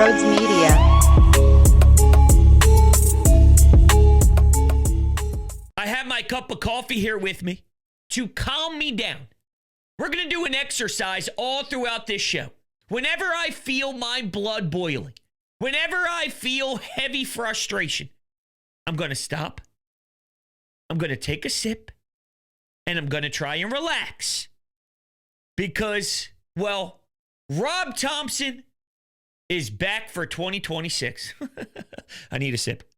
Rhodes Media. I have my cup of coffee here with me to calm me down. We're going to do an exercise all throughout this show. Whenever I feel my blood boiling, whenever I feel heavy frustration, I'm going to stop. I'm going to take a sip, and I'm going to try and relax. Because, well, Rob Thomson is back for 2026. I need a sip.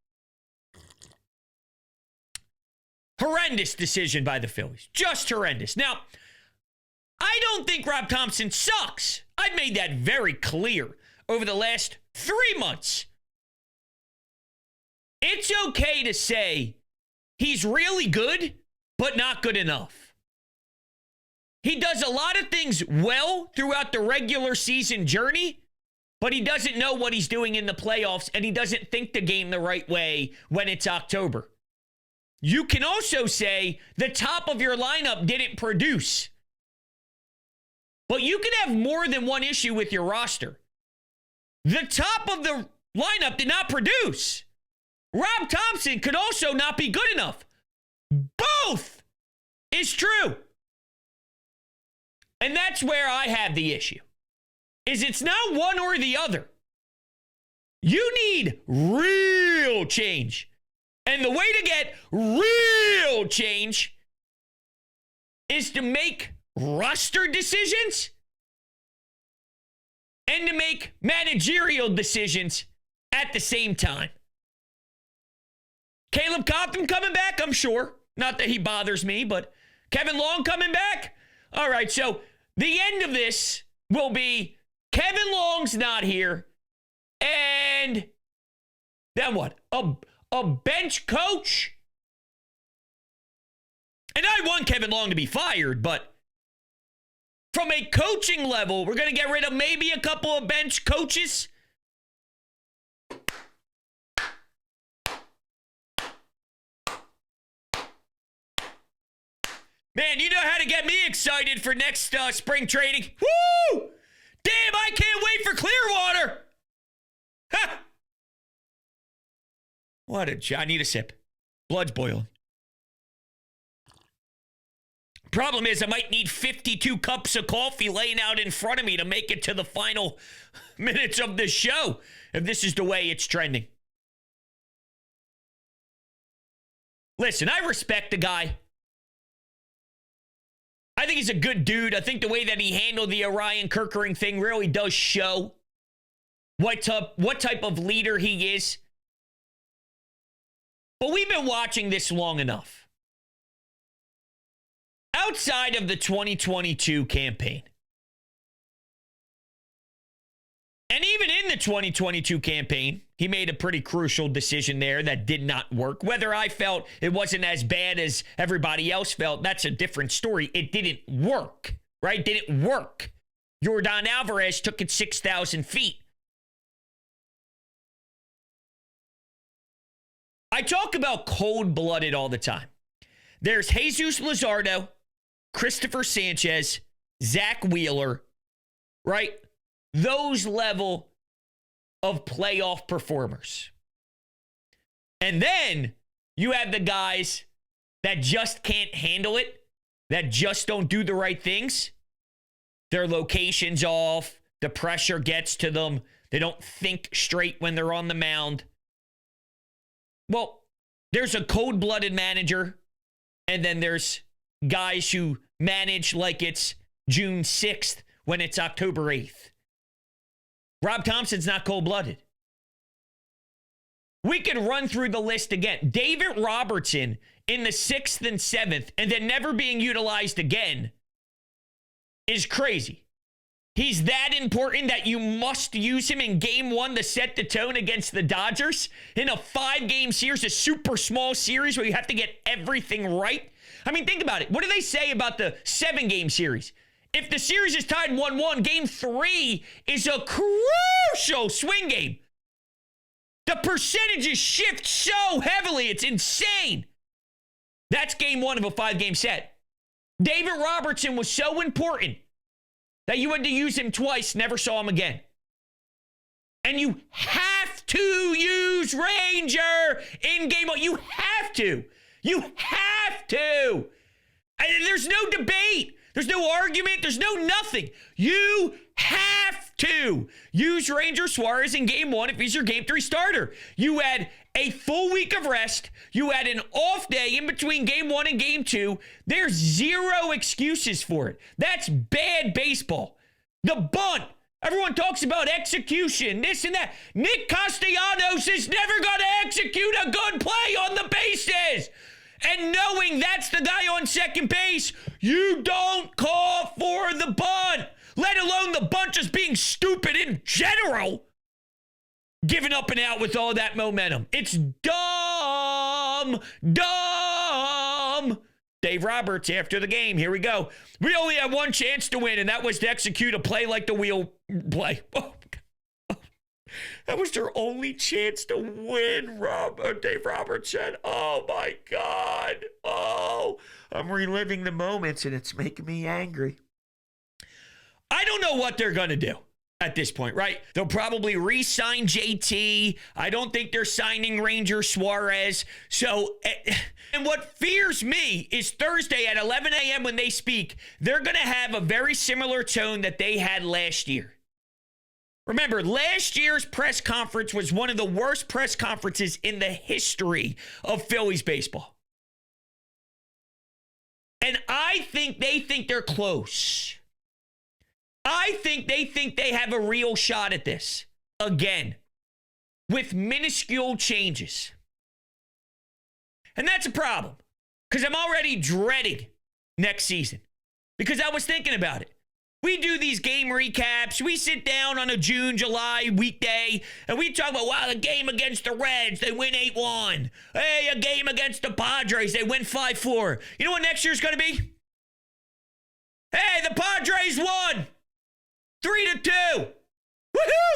Horrendous decision by the Phillies. Just horrendous. Now, I don't think Rob Thomson sucks. I've made that very clear over the last 3 months. It's okay to say he's really good, but not good enough. He does a lot of things well throughout the regular season journey, but he doesn't know what he's doing in the playoffs, and he doesn't think the game the right way when it's October. You can also say the top of your lineup didn't produce. But you can have more than one issue with your roster. The top of the lineup did not produce. Rob Thomson could also not be good enough. Both is true. And that's where I have the issue. Is it's not one or the other. You need real change. And the way to get real change is to make roster decisions and to make managerial decisions at the same time. Caleb Cotham coming back, I'm sure. Not that he bothers me, but Kevin Long coming back? All right, so the end of this will be Kevin Long's not here, and then what? A bench coach? And I want Kevin Long to be fired, but from a coaching level, we're going to get rid of maybe a couple of bench coaches. Man, you know how to get me excited for next spring training. Woo! Damn, I can't wait for Clearwater. Ha! I need a sip. Blood's boiling. Problem is, I might need 52 cups of coffee laying out in front of me to make it to the final minutes of the show, if this is the way it's trending. Listen, I respect the guy. I think he's a good dude. I think the way that he handled the Orion Kerkering thing really does show what type of leader he is. But we've been watching this long enough. Outside of the 2022 campaign, and even in the 2022 campaign, he made a pretty crucial decision there that did not work. Whether I felt it wasn't as bad as everybody else felt, that's a different story. It didn't work, right? It didn't work. Yordan Alvarez took it 6,000 feet. I talk about cold-blooded all the time. There's Jesus Luzardo, Christopher Sanchez, Zach Wheeler, right? Those level of playoff performers. And then you have the guys that just can't handle it, that just don't do the right things. Their location's off. The pressure gets to them. They don't think straight when they're on the mound. Well, there's a cold-blooded manager, and then there's guys who manage like it's June 6th when it's October 8th. Rob Thomson's not cold-blooded. We could run through the list again. David Robertson in the 6th and 7th, and then never being utilized again, is crazy. He's that important that you must use him in game 1 to set the tone against the Dodgers in a 5-game series, a super small series where you have to get everything right. I mean, think about it. What do they say about the 7-game series? If the series is tied 1-1, game 3 is a crucial swing game. The percentages shift so heavily, it's insane. That's game 1 of a 5-game set. David Robertson was so important that you had to use him twice, never saw him again. And you have to use Ranger in game one. You have to. You have to. There's no debate. There's no argument. There's no nothing. You have to use Ranger Suarez in game one if he's your game three starter. You had a full week of rest. You had an off day in between game one and game two. There's zero excuses for it. That's bad baseball. The bunt. Everyone talks about execution, this and that. Nick Castellanos is never going to execute a good play on the bases. And knowing that's the guy on second base, you don't call for the bunt, let alone the bunt just being stupid in general. Giving up and out with all that momentum. It's dumb. Dave Roberts after the game. Here we go. We only had one chance to win, and that was to execute a play like the wheel play. Oh, that was their only chance to win, Dave Roberts said. Oh, my God. Oh, I'm reliving the moments, and it's making me angry. I don't know what they're going to do at this point, right? They'll probably re-sign JT. I don't think they're signing Ranger Suarez. So, and what fears me is Thursday at 11 a.m. when they speak, they're going to have a very similar tone that they had last year. Remember, last year's press conference was one of the worst press conferences in the history of Phillies baseball. And I think they think they're close. I think they have a real shot at this again with minuscule changes. And that's a problem because I'm already dreading next season because I was thinking about it. We do these game recaps. We sit down on a June, July weekday, and we talk about, wow, the game against the Reds, they win 8-1. Hey, a game against the Padres, they win 5-4. You know what next year's going to be? Hey, the Padres won 3-2. Woohoo!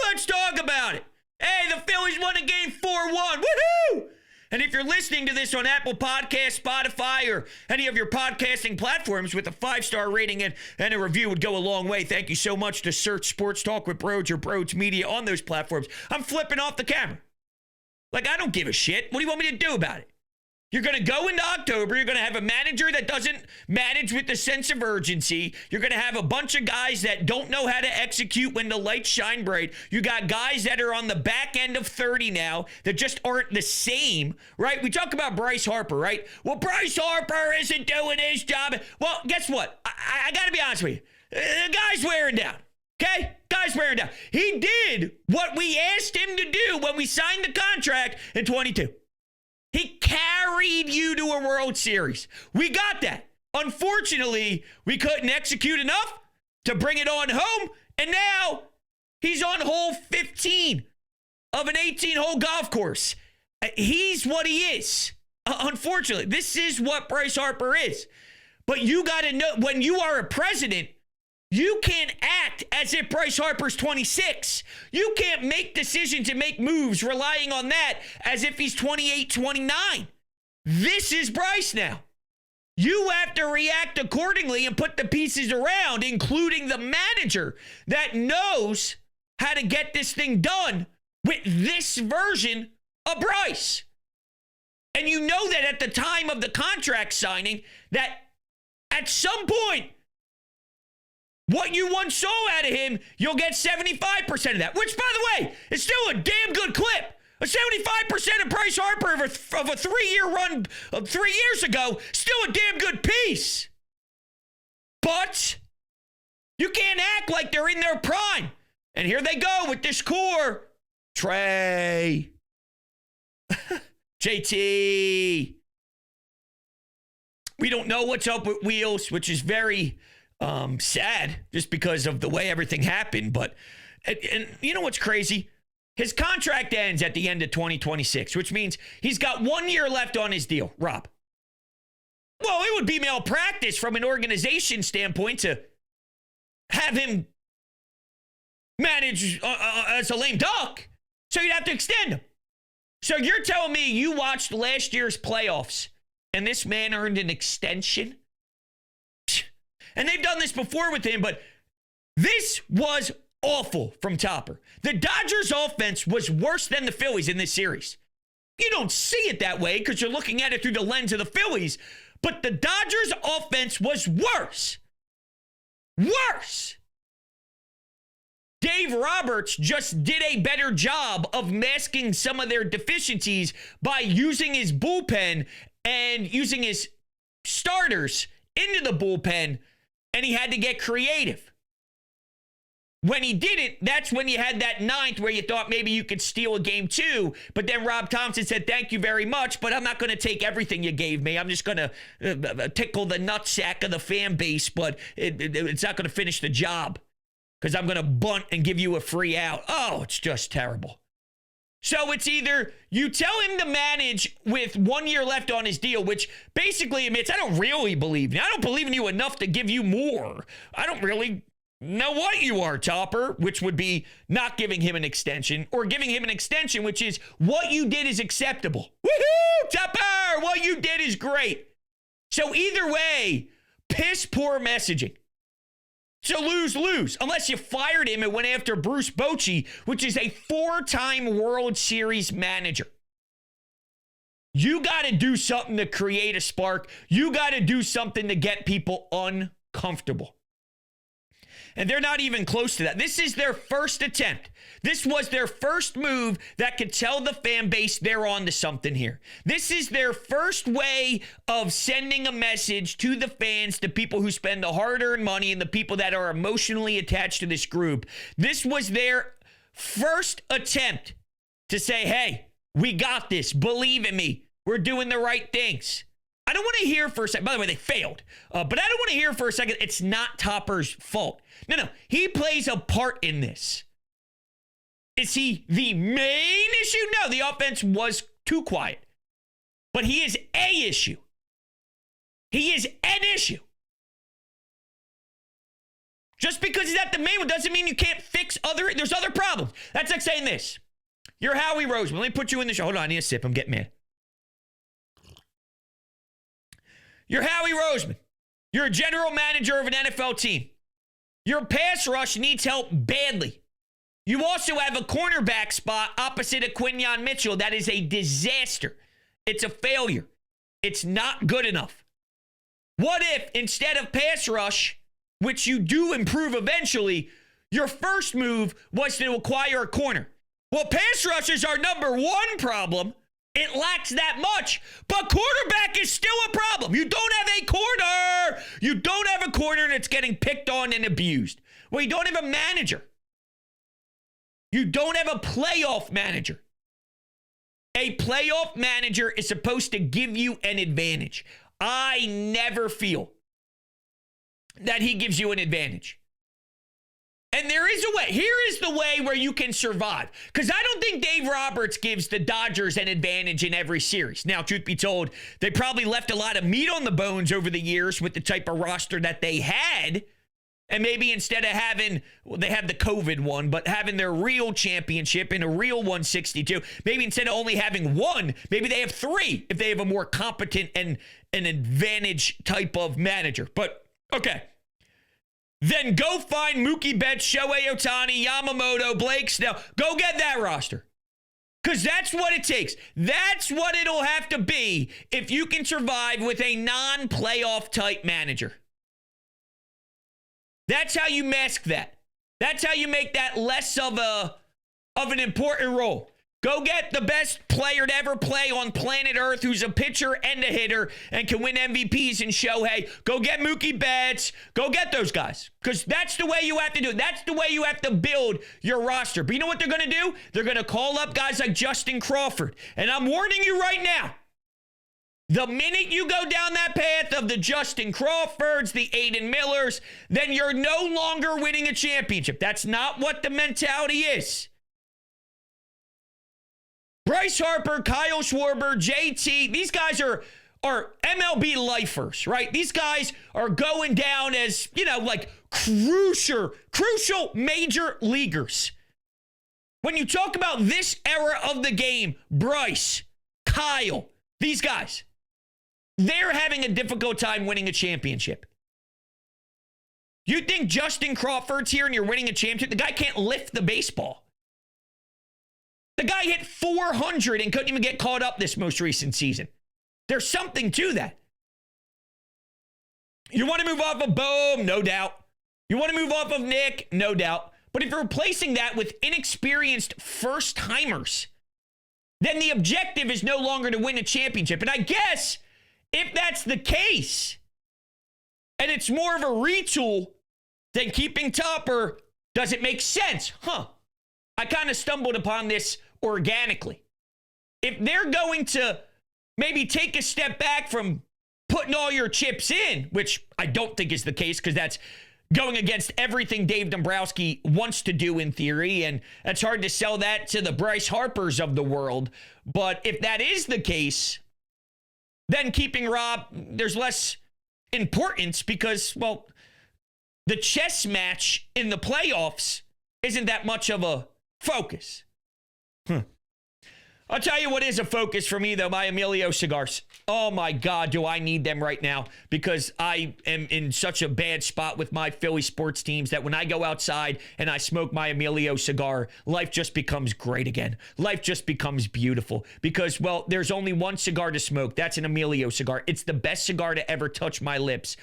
Let's talk about it. Hey, the Phillies won a game 4-1. Woohoo! And if you're listening to this on Apple Podcasts, Spotify, or any of your podcasting platforms with a 5-star rating and a review would go a long way. Thank you so much to search Sports Talk with Broads or Broads Media on those platforms. I'm flipping off the camera. Like, I don't give a shit. What do you want me to do about it? You're going to go into October. You're going to have a manager that doesn't manage with the sense of urgency. You're going to have a bunch of guys that don't know how to execute when the lights shine bright. You got guys that are on the back end of 30 now that just aren't the same, right? We talk about Bryce Harper, right? Well, Bryce Harper isn't doing his job. Well, guess what? I got to be honest with you. The guy's wearing down. Okay? Guy's wearing down. He did what we asked him to do when we signed the contract in 22. He carried you to a World Series. We got that. Unfortunately, we couldn't execute enough to bring it on home, and now he's on hole 15 of an 18-hole golf course. He's what he is. Unfortunately, this is what Bryce Harper is. But you got to know, when you are a president, you can't act as if Bryce Harper's 26. You can't make decisions and make moves relying on that as if he's 28, 29. This is Bryce now. You have to react accordingly and put the pieces around, including the manager that knows how to get this thing done with this version of Bryce. And you know that at the time of the contract signing, that at some point, what you once saw out of him, you'll get 75% of that, which, by the way, is still a damn good clip. A 75% of Bryce Harper of a 3-year run of 3 years ago, still a damn good piece. But you can't act like they're in their prime. And here they go with this core. Trey. JT. We don't know what's up with Wheels, which is very sad just because of the way everything happened. But, and you know what's crazy? His contract ends at the end of 2026, which means he's got 1 year left on his deal, Rob. Well, it would be malpractice from an organization standpoint to have him manage as a lame duck. So you'd have to extend him. So you're telling me you watched last year's playoffs and this man earned an extension? And they've done this before with him, but this was awful from Topper. The Dodgers' offense was worse than the Phillies in this series. You don't see it that way because you're looking at it through the lens of the Phillies, but the Dodgers' offense was worse. Worse. Dave Roberts just did a better job of masking some of their deficiencies by using his bullpen and using his starters into the bullpen, and he had to get creative. When he didn't, that's when you had that ninth where you thought maybe you could steal a game 2, but then Rob Thomson said, thank you very much, but I'm not going to take everything you gave me. I'm just going to tickle the nutsack of the fan base, but it's not going to finish the job because I'm going to bunt and give you a free out. Oh, it's just terrible. So it's either you tell him to manage with 1 year left on his deal, which basically admits, I don't really believe you. I don't believe in you enough to give you more. I don't really know what you are, Topper, which would be not giving him an extension or giving him an extension, which is what you did is acceptable. Woohoo, Topper, what you did is great. So either way, piss poor messaging. So lose, unless you fired him and went after Bruce Bochy, which is a 4-time World Series manager. You got to do something to create a spark. You got to do something to get people uncomfortable. And they're not even close to that. This is their first attempt. This was their first move that could tell the fan base they're on to something here. This is their first way of sending a message to the fans, to people who spend the hard-earned money and the people that are emotionally attached to this group. This was their first attempt to say, hey, we got this. Believe in me. We're doing the right things. I don't want to hear for a second. By the way, they failed. But I don't want to hear for a second it's not Topper's fault. No. He plays a part in this. Is he the main issue? No, the offense was too quiet. But he is a issue. He is an issue. Just because he's not the main one doesn't mean you can't fix there's other problems. That's like saying this. You're Howie Roseman. Let me put you in the show. Hold on, I need a sip. I'm getting mad. You're Howie Roseman. You're a general manager of an NFL team. Your pass rush needs help badly. You also have a cornerback spot opposite of Quinyon Mitchell that is a disaster. It's a failure. It's not good enough. What if instead of pass rush, which you do improve eventually, your first move was to acquire a corner? Well, pass rush is our number one problem. It lacks that much, but quarterback is still a problem. You don't have a corner. You don't have a corner that's getting picked on and abused. Well, you don't have a manager. You don't have a playoff manager. A playoff manager is supposed to give you an advantage. I never feel that he gives you an advantage. And there is a way. Here is the way where you can survive. Because I don't think Dave Roberts gives the Dodgers an advantage in every series. Now, truth be told, they probably left a lot of meat on the bones over the years with the type of roster that they had. And maybe instead of having, well, they have the COVID one, but having their real championship in a real 162, maybe instead of only having one, maybe they have 3 if they have a more competent and an advantage type of manager. But, okay. Then go find Mookie Betts, Shohei Ohtani, Yamamoto, Blake Snell. Go get that roster. Because that's what it takes. That's what it'll have to be if you can survive with a non-playoff type manager. That's how you mask that. That's how you make that less of an important role. Go get the best player to ever play on planet Earth who's a pitcher and a hitter and can win MVPs in Shohei. Go get Mookie Betts. Go get those guys. Because that's the way you have to do it. That's the way you have to build your roster. But you know what they're going to do? They're going to call up guys like Justin Crawford. And I'm warning you right now. The minute you go down that path of the Justin Crawfords, the Aiden Millers, then you're no longer winning a championship. That's not what the mentality is. Bryce Harper, Kyle Schwarber, JT, these guys are MLB lifers, right? These guys are going down as, like crucial major leaguers. When you talk about this era of the game, Bryce, Kyle, these guys, they're having a difficult time winning a championship. You think Justin Crawford's here and you're winning a championship? The guy can't lift the baseball. The guy hit 400 and couldn't even get caught up this most recent season. There's something to that. You want to move off of Bohm? No doubt. You want to move off of Nick? No doubt. But if you're replacing that with inexperienced first-timers, then the objective is no longer to win a championship. And I guess if that's the case, and it's more of a retool than keeping Topper, does it make sense? I kind of stumbled upon this organically. If they're going to maybe take a step back from putting all your chips in, which I don't think is the case because that's going against everything Dave Dombrowski wants to do in theory, and it's hard to sell that to the Bryce Harpers of the world. But if that is the case, then keeping Rob, there's less importance because, well, the chess match in the playoffs isn't that much of a focus. I'll tell you what is a focus for me, though, my Emilio cigars. Oh, my God, do I need them right now because I am in such a bad spot with my Philly sports teams that when I go outside and I smoke my Emilio cigar, life just becomes great again. Life just becomes beautiful because, well, there's only one cigar to smoke. That's an Emilio cigar. It's the best cigar to ever touch my lips.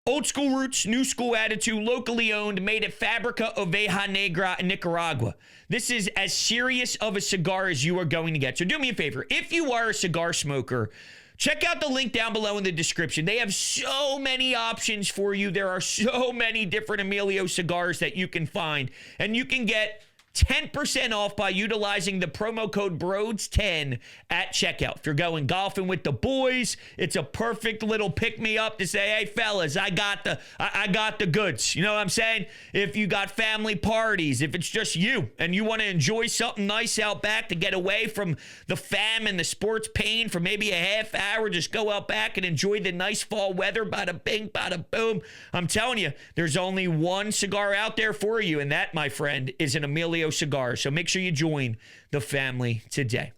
Old school roots, new school attitude, locally owned, made at Fabrica Oveja Negra in Nicaragua. This is as serious of a cigar as you are going to get. So do me a favor. If you are a cigar smoker, check out the link down below in the description. They have so many options for you. There are so many different Emilio cigars that you can find. And you can get 10% off by utilizing the promo code BROADS10 at checkout. If you're going golfing with the boys, it's a perfect little pick-me-up to say, hey, fellas, I got the goods. You know what I'm saying? If you got family parties, if it's just you and you want to enjoy something nice out back to get away from the fam and the sports pain for maybe a half hour, just go out back and enjoy the nice fall weather, bada bing, bada boom. I'm telling you, there's only one cigar out there for you, and that, my friend, is an Emilio cigar. So make sure you join the family today.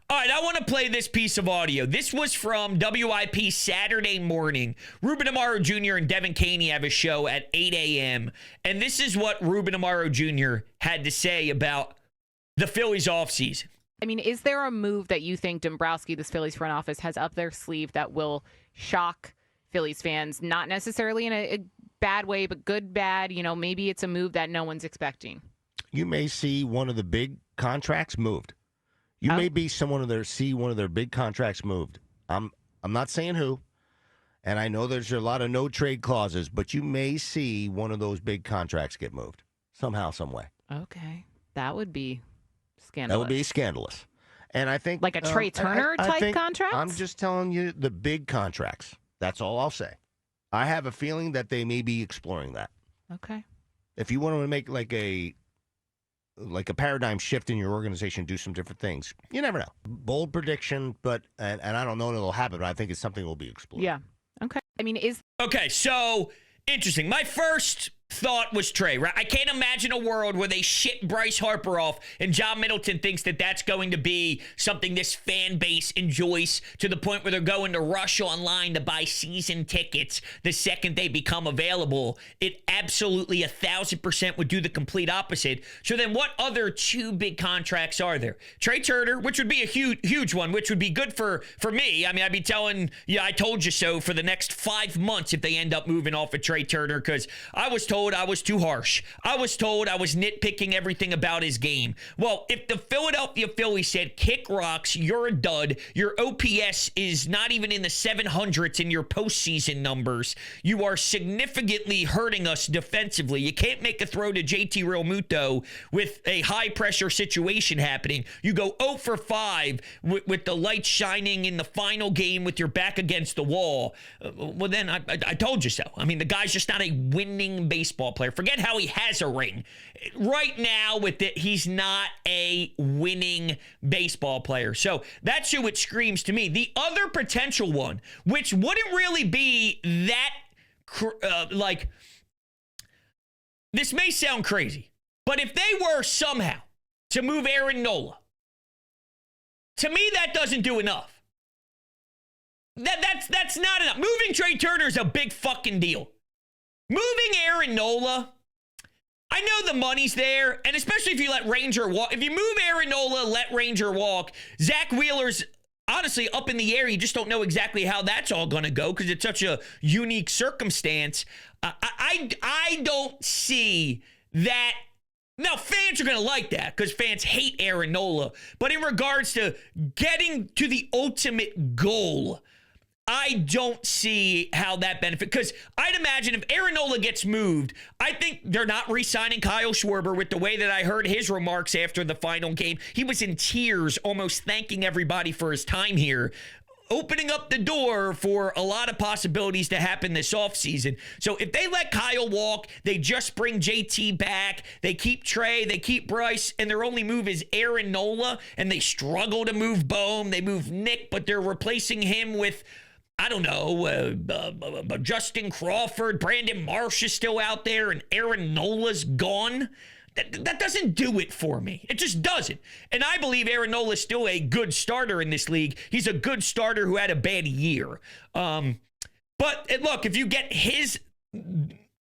All right, I want to play this piece of audio. This was from WIP Saturday morning. Ruben Amaro Jr. and Devin Caney have a show at 8 a.m. And this is what Ruben Amaro Jr. had to say about the Phillies offseason. I mean, is there a move that you think Dombrowski, this Phillies front office, has up their sleeve that will shock Phillies fans? Not necessarily in a bad way, but good, bad. You know, maybe it's a move that no one's expecting. You may see one of the big contracts moved. You may be see one of their big contracts moved. I'm not saying who, and I know there's a lot of no trade clauses, but you may see one of those big contracts get moved somehow, some way. Okay, that would be scandalous. That would be scandalous, and I think like a Trey Turner type contract. I'm just telling you the big contracts. That's all I'll say. I have a feeling that they may be exploring that. Okay. If you want to make like a paradigm shift in your organization, do some different things. You never know. Bold prediction, but and I don't know if it'll happen, but I think it's something that will be explored. Yeah. Okay. I mean, Okay, so interesting. My first thought was Trey, right? I can't imagine a world where they shit Bryce Harper off and John Middleton thinks that that's going to be something this fan base enjoys to the point where they're going to rush online to buy season tickets the second they become available. It absolutely 1,000% would do the complete opposite. So then what other two big contracts are there? Trey Turner, which would be a huge one, which would be good for me. I mean, I'd be telling you, I told you so for the next 5 months if they end up moving off of Trey Turner, because I was told I was too harsh. I was told I was nitpicking everything about his game. Well, if the Philadelphia Phillies said, kick rocks, you're a dud, your OPS is not even in the 700s in your postseason numbers, you are significantly hurting us defensively. You can't make a throw to JT Realmuto with a high-pressure situation happening. You go 0 for 5 with the lights shining in the final game with your back against the wall. Well, then I told you so. I mean, the guy's just not a winning baseball player. Forget how he has a ring. Right now, with it, he's not a winning baseball player. So that's who it screams to me. The other potential one, which wouldn't really be that, this may sound crazy, but if they were somehow to move Aaron Nola, to me, that doesn't do enough. That's not enough. Moving Trey Turner is a big fucking deal. moving Aaron Nola, I know the money's there, and especially if you let Ranger walk. If you move Aaron Nola, let Ranger walk, Zach Wheeler's honestly up in the air. You just don't know exactly how that's all going to go because it's such a unique circumstance. I don't see that. Now, fans are going to like that because fans hate Aaron Nola. But in regards to getting to the ultimate goal, I don't see how that benefits. Because I'd imagine if Aaron Nola gets moved, I think they're not re-signing Kyle Schwarber with the way that I heard his remarks after the final game. He was in tears, almost thanking everybody for his time here, opening up the door for a lot of possibilities to happen this offseason. So if they let Kyle walk, they just bring JT back, they keep Trey, they keep Bryce, and their only move is Aaron Nola, and they struggle to move Bohm, they move Nick, but they're replacing him with, I don't know, Justin Crawford, Brandon Marsh is still out there, and Aaron Nola's gone. That doesn't do it for me. It just doesn't. And I believe Aaron Nola is still a good starter in this league. He's a good starter who had a bad year. But look, if you get his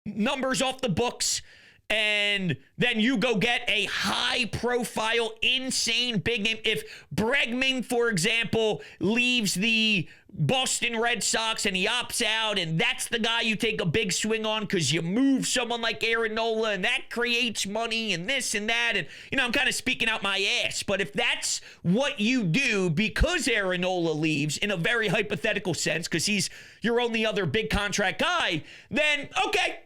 numbers off the books and then you go get a high-profile, insane big name. If Bregman, for example, leaves the Boston Red Sox and he opts out, and that's the guy you take a big swing on because you move someone like Aaron Nola, and that creates money and this and that. And, I'm kind of speaking out my ass. But if that's what you do because Aaron Nola leaves, in a very hypothetical sense, because he's your only other big contract guy, then okay,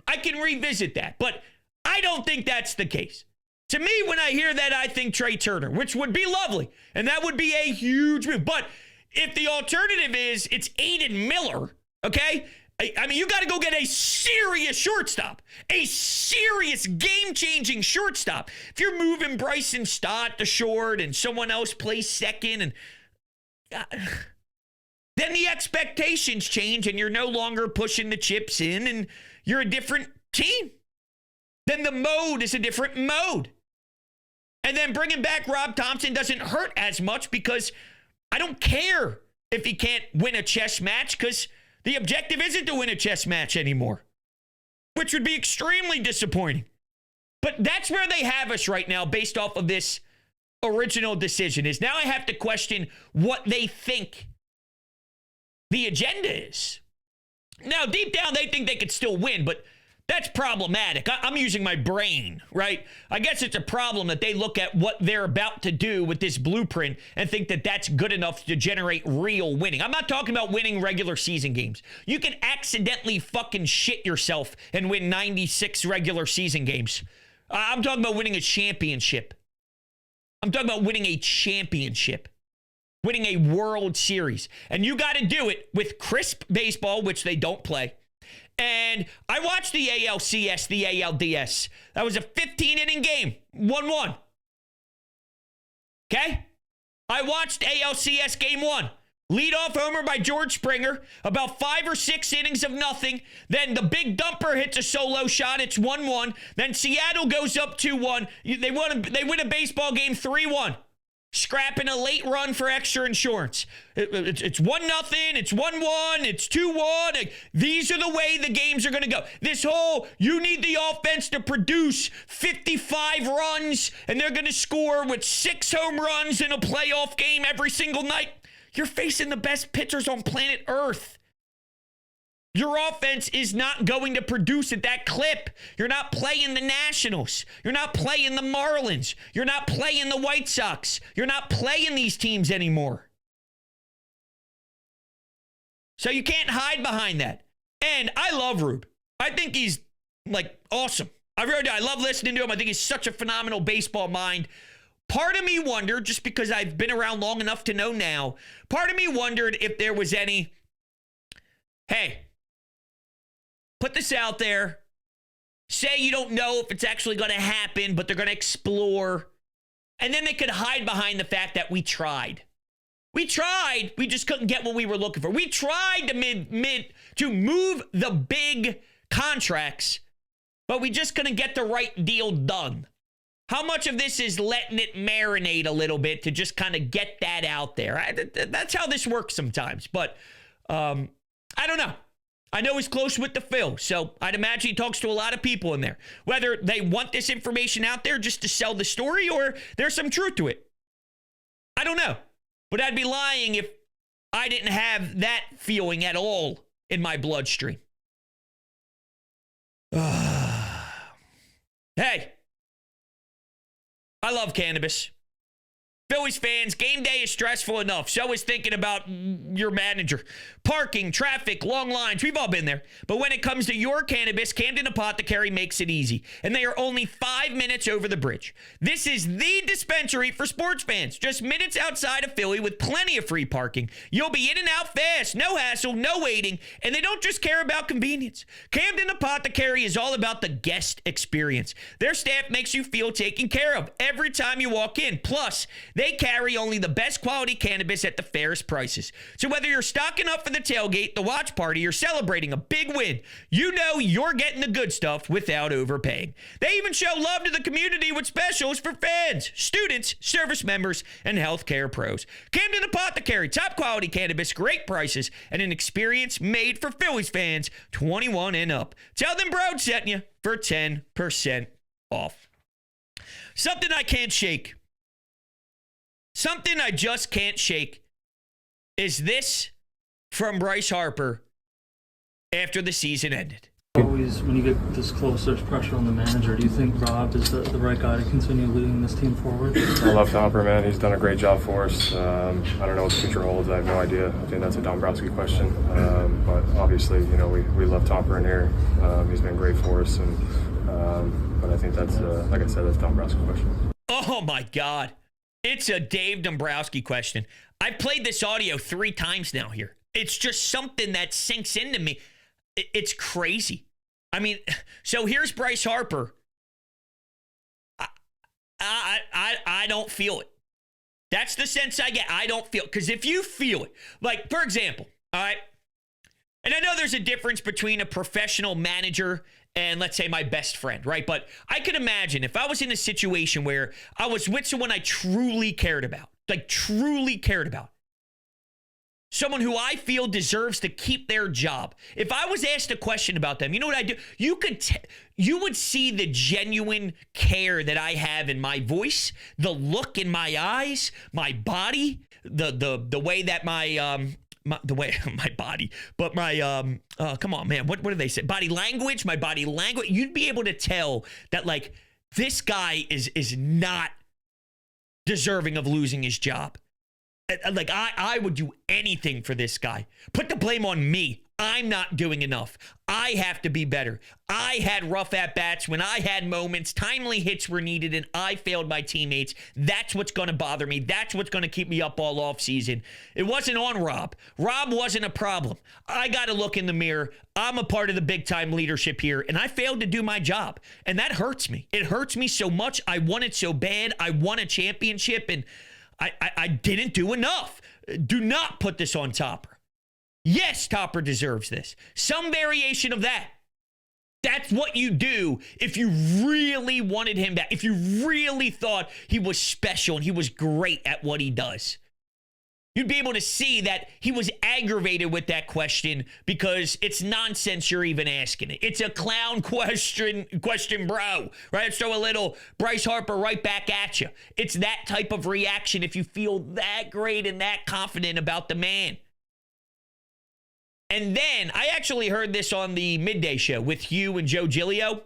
I can revisit that. But I don't think that's the case. To me, when I hear that, I think Trey Turner, which would be lovely. And that would be a huge move. But if the alternative is it's Aiden Miller, okay? I mean, you got to go get a serious shortstop, a serious game-changing shortstop. If you're moving Bryson Stott to short and someone else plays second, and then the expectations change and you're no longer pushing the chips in and you're a different team. Then the mode is a different mode. And then bringing back Rob Thomson doesn't hurt as much because I don't care if he can't win a chess match because the objective isn't to win a chess match anymore, which would be extremely disappointing. But that's where they have us right now based off of this original decision. Is now I have to question what they think the agenda is. Now, deep down, they think they could still win, but that's problematic. I'm using my brain, right? I guess it's a problem that they look at what they're about to do with this blueprint and think that that's good enough to generate real winning. I'm not talking about winning regular season games. You can accidentally fucking shit yourself and win 96 regular season games. I'm talking about winning a championship. I'm talking about winning a championship. Winning a World Series. And you got to do it with crisp baseball, which they don't play. And I watched the ALCS, the ALDS. That was a 15-inning game, 1-1. Okay? I watched ALCS Game 1. Leadoff homer by George Springer, about 5 or 6 innings of nothing. Then the big dumper hits a solo shot. It's 1-1. Then Seattle goes up 2-1. They win a baseball game 3-1. Scrapping a late run for extra insurance. It's 1-0, it's 1-1, it's 2-1. These are the way the games are going to go. This whole, you need the offense to produce 55 runs, and they're going to score with 6 home runs in a playoff game every single night. You're facing the best pitchers on planet Earth. Your offense is not going to produce at that clip. You're not playing the Nationals. You're not playing the Marlins. You're not playing the White Sox. You're not playing these teams anymore. So you can't hide behind that. And I love Rube. I think he's, awesome. I really do. I love listening to him. I think he's such a phenomenal baseball mind. Part of me wondered, just because I've been around long enough to know now, part of me wondered if there was any, hey, put this out there. Say you don't know if it's actually going to happen, but they're going to explore. And then they could hide behind the fact that we tried. We tried. We just couldn't get what we were looking for. We tried to move the big contracts, but we just couldn't get the right deal done. How much of this is letting it marinate a little bit to just kind of get that out there? That's how this works sometimes. But I don't know. I know he's close with the Phil, so I'd imagine he talks to a lot of people in there. Whether they want this information out there just to sell the story or there's some truth to it. I don't know. But I'd be lying if I didn't have that feeling at all in my bloodstream. Hey, I love cannabis. Phillies fans, game day is stressful enough. So is thinking about your manager. Parking, traffic, long lines. We've all been there. But when it comes to your cannabis, Camden Apothecary makes it easy. And they are only 5 minutes over the bridge. This is the dispensary for sports fans. Just minutes outside of Philly with plenty of free parking. You'll be in and out fast. No hassle, no waiting. And they don't just care about convenience. Camden Apothecary is all about the guest experience. Their staff makes you feel taken care of every time you walk in. Plus, they carry only the best quality cannabis at the fairest prices. So whether you're stocking up for the tailgate, the watch party, or celebrating a big win, you know you're getting the good stuff without overpaying. They even show love to the community with specials for fans, students, service members, and healthcare pros. Camden Apothecary, top quality cannabis, great prices, and an experience made for Phillies fans 21 and up. Tell them Broad sent you for 10% off. Something I can't shake. Something I just can't shake is this from Bryce Harper after the season ended. Always, when you get this close, there's pressure on the manager. Do you think Rob is the right guy to continue leading this team forward? I love Harper, man. He's done a great job for us. I don't know what the future holds. I have no idea. I think that's a Dombrowski question. But obviously, you know, we love Harper in here. He's been great for us. But I think that's, like I said, that's a Dombrowski question. Oh, my God. It's a Dave Dombrowski question. I've played this audio 3 times now here. It's just something that sinks into me. It's crazy. I mean, so here's Bryce Harper. I don't feel it. That's the sense I get. I don't feel it. Because if you feel it, like, for example, all right, and I know there's a difference between a professional manager and, let's say, my best friend, right? But I could imagine if I was in a situation where I was with someone I truly cared about, like truly cared about, someone who I feel deserves to keep their job. If I was asked a question about them, you know what I do? You would see the genuine care that I have in my voice, the look in my eyes, my body, the way that my body, but my, come on, man, what do they say? Body language, my body language. You'd be able to tell that, like, this guy is not deserving of losing his job. Like, I would do anything for this guy. Put the blame on me. I'm not doing enough. I have to be better. I had rough at-bats when I had moments. Timely hits were needed, and I failed my teammates. That's what's going to bother me. That's what's going to keep me up all offseason. It wasn't on Rob. Rob wasn't a problem. I got to look in the mirror. I'm a part of the big-time leadership here, and I failed to do my job. And that hurts me. It hurts me so much. I want it so bad. I won a championship, and I didn't do enough. Do not put this on Topper. Yes, Topper deserves this. Some variation of that. That's what you do if you really wanted him back. If you really thought he was special and he was great at what he does. You'd be able to see that he was aggravated with that question because it's nonsense you're even asking it. It's a clown question, bro. Right? Throw a little Bryce Harper right back at you. It's that type of reaction if you feel that great and that confident about the man. And then I actually heard this on the midday show with Hugh and Joe Giglio.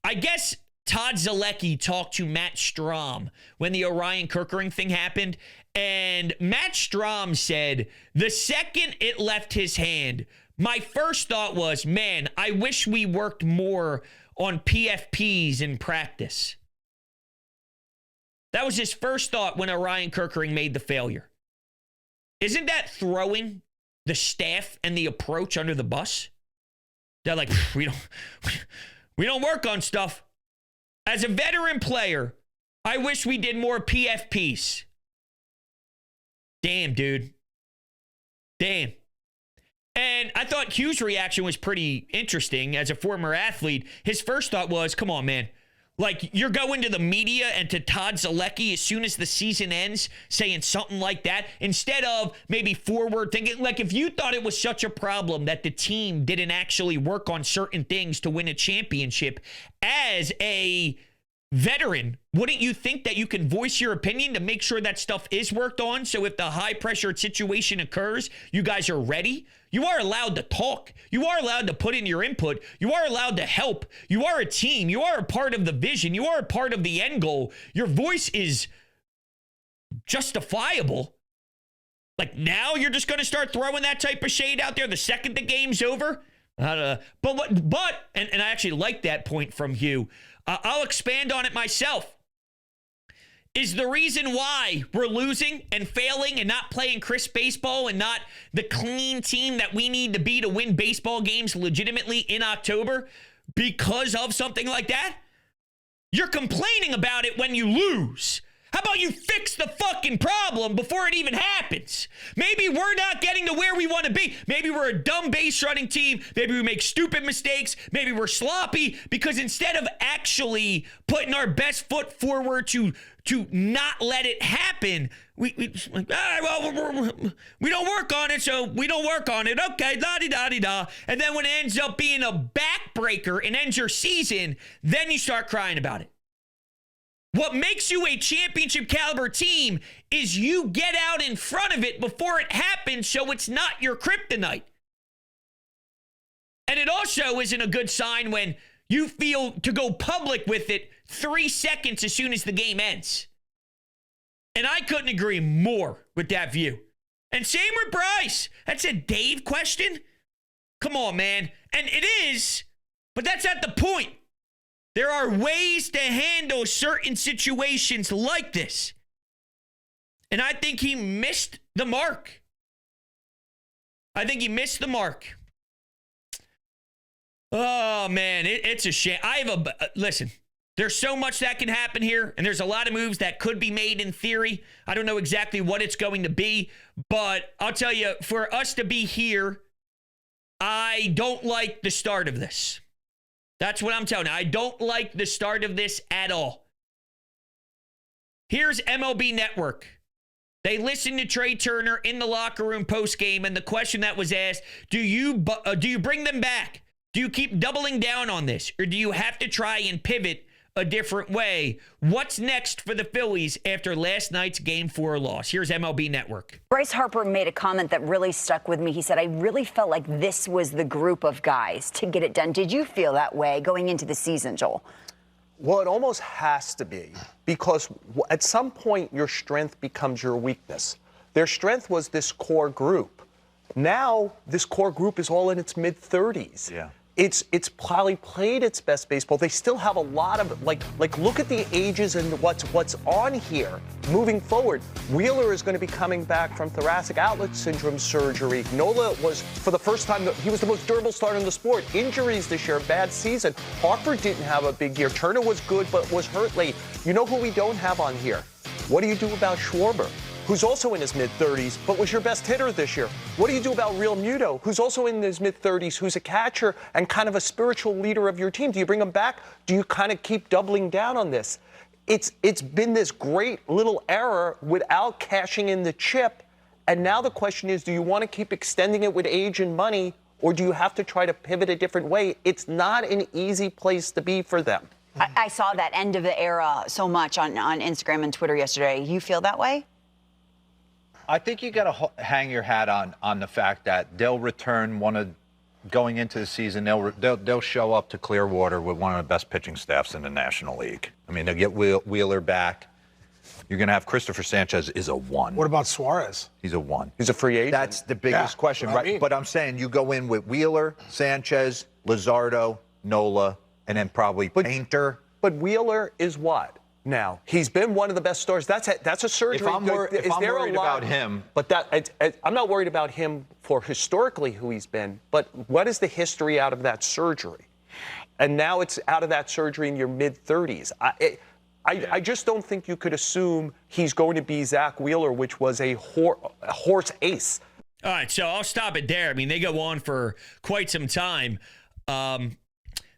I guess Todd Zalecki talked to Matt Strom when the Orion Kerkering thing happened. And Matt Strom said, the second it left his hand, my first thought was, man, I wish we worked more on PFPs in practice. That was his first thought when Orion Kerkering made the failure. Isn't that throwing the staff and the approach under the bus? They're like, we don't work on stuff. As a veteran player, I wish we did more PFPs. Damn, dude. Damn. And I thought Hugh's reaction was pretty interesting as a former athlete. His first thought was, come on, man. Like, you're going to the media and to Todd Zalecki as soon as the season ends saying something like that instead of maybe forward thinking. Like, if you thought it was such a problem that the team didn't actually work on certain things to win a championship as a veteran, wouldn't you think that you can voice your opinion to make sure that stuff is worked on? So if the high pressure situation occurs, you guys are ready. You are allowed to talk. You are allowed to put in your input. You are allowed to help. You are a team. You are a part of the vision. You are a part of the end goal. Your voice is justifiable. Like, now you're just going to start throwing that type of shade out there the second the game's over? And I actually like that point from Hugh. I'll expand on it myself. Is the reason why we're losing and failing and not playing crisp baseball and not the clean team that we need to be to win baseball games legitimately in October because of something like that? You're complaining about it when you lose. How about you fix the fucking problem before it even happens? Maybe we're not getting to where we want to be. Maybe we're a dumb base running team. Maybe we make stupid mistakes. Maybe we're sloppy because instead of actually putting our best foot forward to not let it happen, we don't work on it, so we don't work on it. Okay, la-di-da-di-da. And then when it ends up being a backbreaker and ends your season, then you start crying about it. What makes you a championship caliber team is you get out in front of it before it happens so it's not your kryptonite. And it also isn't a good sign when you feel to go public with it 3 seconds as soon as the game ends. And I couldn't agree more with that view. And same with Bryce. That's a Dave question? Come on, man. And it is, but that's not the point. There are ways to handle certain situations like this. And I think he missed the mark. Oh, man, it's a shame. Listen, there's so much that can happen here, and there's a lot of moves that could be made in theory. I don't know exactly what it's going to be, but I'll tell you, for us to be here, I don't like the start of this. That's what I'm telling you. I don't like the start of this at all. Here's MLB Network. They listened to Trey Turner in the locker room postgame, and the question that was asked, do you bring them back? Do you keep doubling down on this? Or do you have to try and pivot a different way? What's next for the Phillies after last night's Game 4 loss? Here's MLB Network. Bryce Harper made a comment that really stuck with me. He said, I really felt like this was the group of guys to get it done. Did you feel that way going into the season, Joel? Well, it almost has to be, because at some point your strength becomes your weakness. Their strength was this core group. Now this core group is all in its mid-30s. Yeah. It's probably played its best baseball. They still have a lot of, like look at the ages and what's on here moving forward. Wheeler is going to be coming back from thoracic outlet syndrome surgery. Nola was, for the first time, he was the most durable starter in the sport. Injuries this year, bad season. Harper didn't have a big year. Turner was good, but was hurt late. You know who we don't have on here? What do you do about Schwarber, who's also in his mid-30s, but was your best hitter this year? What do you do about Real Muto, who's also in his mid-30s, who's a catcher and kind of a spiritual leader of your team? Do you bring him back? Do you kind of keep doubling down on this? It's been this great little error without cashing in the chip, and now the question is, do you want to keep extending it with age and money, or do you have to try to pivot a different way? It's not an easy place to be for them. I saw that end of the era so much on Instagram and Twitter yesterday. You feel that way? I think you got to hang your hat on the fact that they'll return going into the season. They'll show up to Clearwater with one of the best pitching staffs in the National League. I mean, they'll get Wheeler back. You're going to have Christopher Sanchez is a 1. What about Suarez? He's a 1. He's a free agent. That's the biggest question, right? I mean. But I'm saying you go in with Wheeler, Sanchez, Luzardo, Nola, and then probably Painter. But Wheeler is what? Now, he's been one of the best stars. That's a surgery. If I'm worried about him. But I'm not worried about him for historically who he's been, but what is the history out of that surgery? And now it's out of that surgery in your mid-30s. I just don't think you could assume he's going to be Zach Wheeler, which was a horse ace. All right, so I'll stop it there. I mean, they go on for quite some time.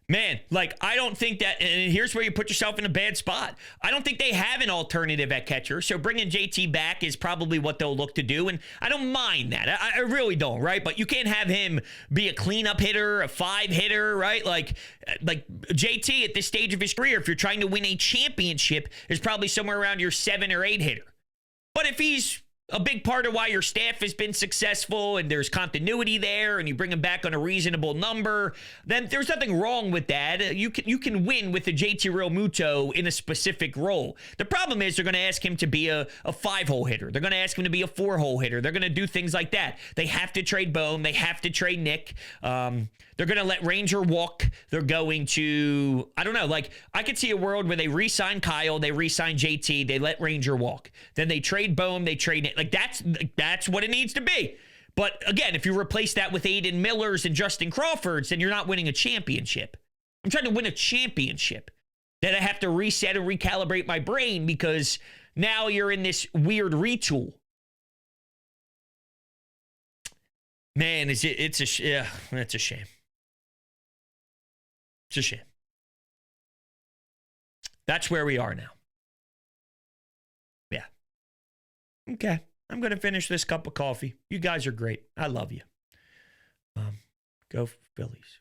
Man, like, I don't think that, and here's where you put yourself in a bad spot. I don't think they have an alternative at catcher, so bringing JT back is probably what they'll look to do, and I don't mind that. I really don't, right? But you can't have him be a cleanup hitter, a 5 hitter, right? Like JT at this stage of his career, if you're trying to win a championship, is probably somewhere around your 7 or 8 hitter. But if he's a big part of why your staff has been successful and there's continuity there and you bring him back on a reasonable number, then there's nothing wrong with that. You can win with the JT Realmuto in a specific role. The problem is they're going to ask him to be a 5-hole hitter. They're going to ask him to be a 4-hole hitter. They're going to do things like that. They have to trade Bohm. They have to trade Nick. They're going to let Ranger walk. They're going to, I don't know, like, I could see a world where they re-sign Kyle, they re-sign JT, they let Ranger walk. Then they trade Bohm, they trade Nick. Like, that's what it needs to be. But again, if you replace that with Aiden Millers and Justin Crawfords, then you're not winning a championship. I'm trying to win a championship. Then I have to reset and recalibrate my brain because now you're in this weird retool. Man, it's a shame. It's a shame. That's where we are now. Yeah. Okay. I'm going to finish this cup of coffee. You guys are great. I love you. Go Phillies.